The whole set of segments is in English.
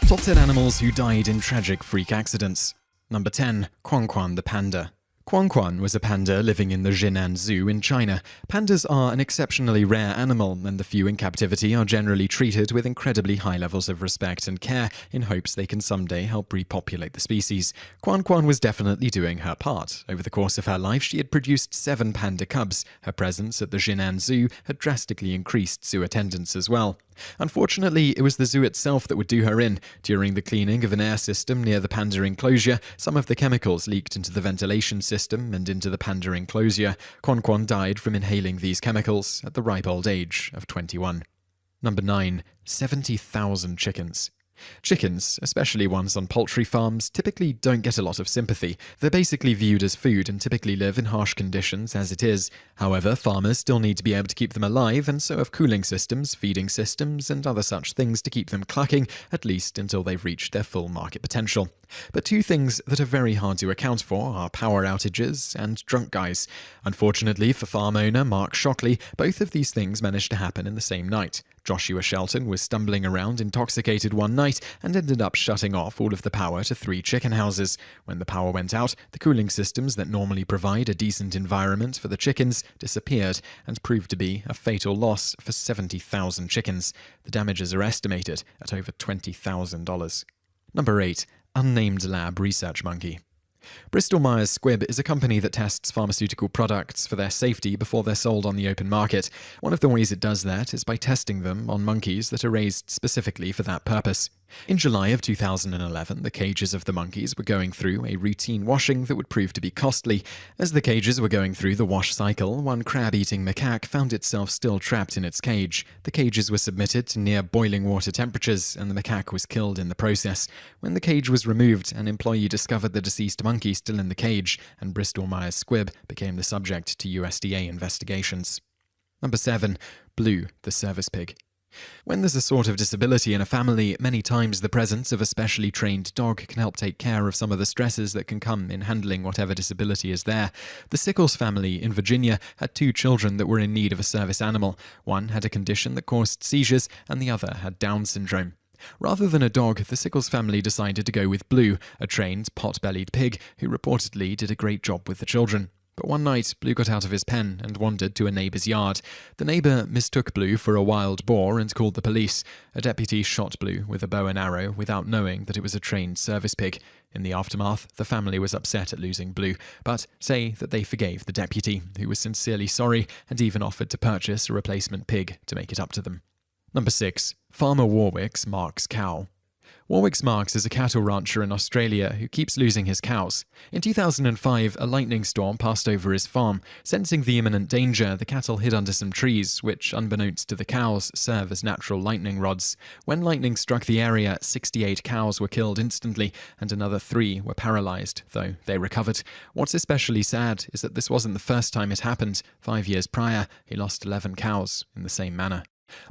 Top 10 animals who died in tragic freak accidents. Number 10. Quan Quan the panda. Quan Quan was a panda living in the Jinan Zoo in China. Pandas are an exceptionally rare animal, and the few in captivity are generally treated with incredibly high levels of respect and care in hopes they can someday help repopulate the species. Quan Quan was definitely doing her part. Over the course of her life, she had produced 7 panda cubs. Her presence at the Jinan Zoo had drastically increased zoo attendance as well. Unfortunately, it was the zoo itself that would do her in. During the cleaning of an air system near the panda enclosure, some of the chemicals leaked into the ventilation system and into the panda enclosure. Quan Quan died from inhaling these chemicals at the ripe old age of 21. Number 9. 70,000 chickens. Chickens, especially ones on poultry farms, typically don't get a lot of sympathy. They're basically viewed as food and typically live in harsh conditions as it is. However, farmers still need to be able to keep them alive, and so have cooling systems, feeding systems, and other such things to keep them clucking, at least until they've reached their full market potential. But two things that are very hard to account for are power outages and drunk guys. Unfortunately for farm owner Mark Shockley, both of these things managed to happen in the same night. Joshua Shelton was stumbling around intoxicated one night and ended up shutting off all of the power to 3 chicken houses. When the power went out, the cooling systems that normally provide a decent environment for the chickens disappeared and proved to be a fatal loss for 70,000 chickens. The damages are estimated at over $20,000. Number 8. Unnamed lab research monkey. Bristol-Myers Squibb is a company that tests pharmaceutical products for their safety before they're sold on the open market. One of the ways it does that is by testing them on monkeys that are raised specifically for that purpose. In July of 2011, the cages of the monkeys were going through a routine washing that would prove to be costly. As the cages were going through the wash cycle, one crab-eating macaque found itself still trapped in its cage. The cages were submitted to near boiling water temperatures, and the macaque was killed in the process. When the cage was removed, an employee discovered the deceased monkey still in the cage, and Bristol-Myers Squibb became the subject to USDA investigations. Number 7. Blue, the service pig. When there's a sort of disability in a family, many times the presence of a specially trained dog can help take care of some of the stresses that can come in handling whatever disability is there. The Sickles family in Virginia had 2 children that were in need of a service animal. One had a condition that caused seizures, and the other had Down syndrome. Rather than a dog, the Sickles family decided to go with Blue, a trained, pot-bellied pig who reportedly did a great job with the children. But one night, Blue got out of his pen and wandered to a neighbour's yard. The neighbour mistook Blue for a wild boar and called the police. A deputy shot Blue with a bow and arrow without knowing that it was a trained service pig. In the aftermath, the family was upset at losing Blue, but say that they forgave the deputy, who was sincerely sorry and even offered to purchase a replacement pig to make it up to them. Number 6. Farmer Warwick's Marx cow. Warwick's Marx is a cattle rancher in Australia who keeps losing his cows. In 2005, a lightning storm passed over his farm. Sensing the imminent danger, the cattle hid under some trees, which, unbeknownst to the cows, serve as natural lightning rods. When lightning struck the area, 68 cows were killed instantly, and another 3 were paralysed, though they recovered. What's especially sad is that this wasn't the first time it happened. 5 years prior, he lost 11 cows in the same manner.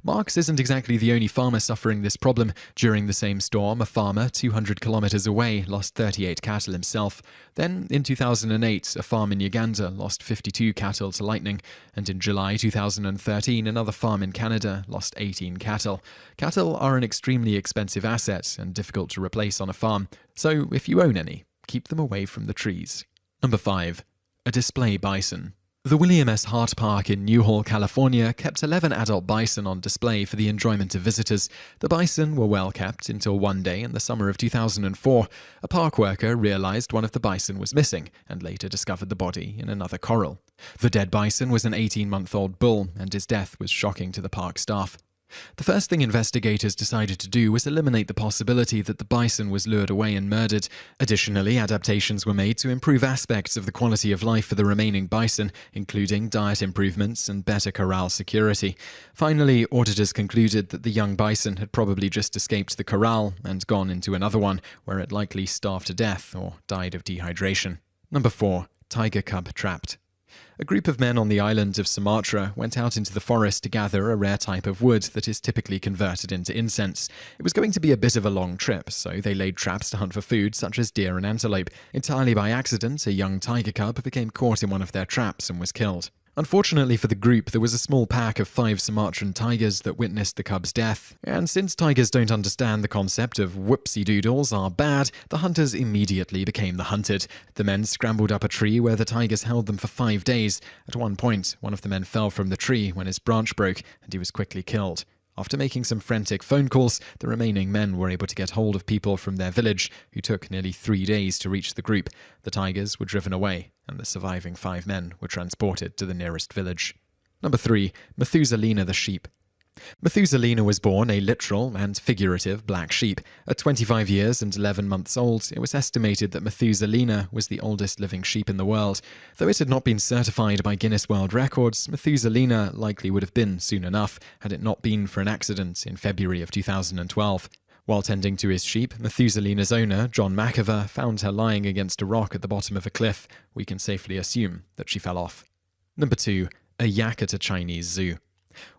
Marx isn't exactly the only farmer suffering this problem. During the same storm, a farmer 200 kilometers away lost 38 cattle himself. Then, in 2008, a farm in Uganda lost 52 cattle to lightning. And in July 2013, another farm in Canada lost 18 cattle. Cattle are an extremely expensive asset and difficult to replace on a farm. So, if you own any, keep them away from the trees. Number 5. A display bison. The William S. Hart Park in Newhall, California, kept 11 adult bison on display for the enjoyment of visitors. The bison were well kept until one day in the summer of 2004. A park worker realized one of the bison was missing and later discovered the body in another corral. The dead bison was an 18-month-old bull, and his death was shocking to the park staff. The first thing investigators decided to do was eliminate the possibility that the bison was lured away and murdered. Additionally, adaptations were made to improve aspects of the quality of life for the remaining bison, including diet improvements and better corral security. Finally, auditors concluded that the young bison had probably just escaped the corral and gone into another one, where it likely starved to death or died of dehydration. Number 4. Tiger Cub Trapped. A group of men on the island of Sumatra went out into the forest to gather a rare type of wood that is typically converted into incense. It was going to be a bit of a long trip, so they laid traps to hunt for food such as deer and antelope. Entirely by accident, a young tiger cub became caught in one of their traps and was killed. Unfortunately for the group, there was a small pack of 5 Sumatran tigers that witnessed the cub's death, and since tigers don't understand the concept of whoopsie-doodles are bad, the hunters immediately became the hunted. The men scrambled up a tree where the tigers held them for 5 days. At one point, one of the men fell from the tree when his branch broke, and he was quickly killed. After making some frantic phone calls, the remaining men were able to get hold of people from their village, who took nearly 3 days to reach the group. The tigers were driven away, and the surviving 5 men were transported to the nearest village. Number 3. Methuselah the sheep. Methuselah was born a literal and figurative black sheep. At 25 years and 11 months old, it was estimated that Methuselah was the oldest living sheep in the world. Though it had not been certified by Guinness World Records, Methuselah likely would have been soon enough, had it not been for an accident in February of 2012. While tending to his sheep, Methuselah's owner, John McIver, found her lying against a rock at the bottom of a cliff. We can safely assume that she fell off. Number 2. A yak at a Chinese zoo.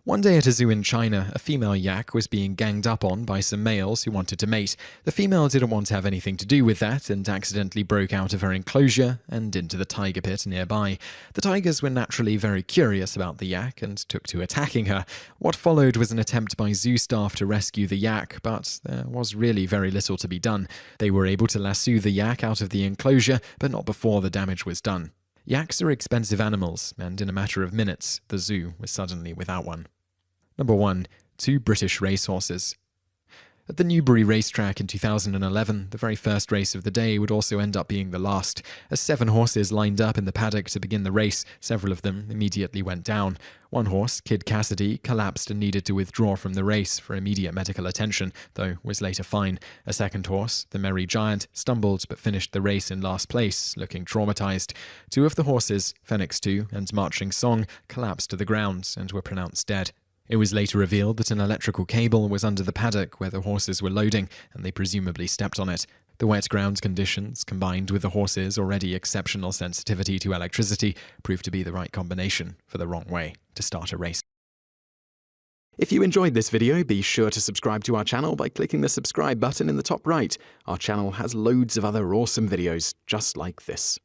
One day at a zoo in China, a female yak was being ganged up on by some males who wanted to mate. The female didn't want to have anything to do with that and accidentally broke out of her enclosure and into the tiger pit nearby. The tigers were naturally very curious about the yak and took to attacking her. What followed was an attempt by zoo staff to rescue the yak, but there was really very little to be done. They were able to lasso the yak out of the enclosure, but not before the damage was done. Yaks are expensive animals, and in a matter of minutes, the zoo was suddenly without one. Number 1. 2 British racehorses. At the Newbury racetrack in 2011, the very first race of the day would also end up being the last. As 7 horses lined up in the paddock to begin the race, several of them immediately went down. One horse, Kid Cassidy, collapsed and needed to withdraw from the race for immediate medical attention, though was later fine. A second horse, the Merry Giant, stumbled but finished the race in last place, looking traumatized. 2 of the horses, Phoenix 2 and Marching Song, collapsed to the ground and were pronounced dead. It was later revealed that an electrical cable was under the paddock where the horses were loading, and they presumably stepped on it. The wet ground conditions, combined with the horses' already exceptional sensitivity to electricity, proved to be the right combination for the wrong way to start a race. If you enjoyed this video, be sure to subscribe to our channel by clicking the subscribe button in the top right. Our channel has loads of other awesome videos just like this.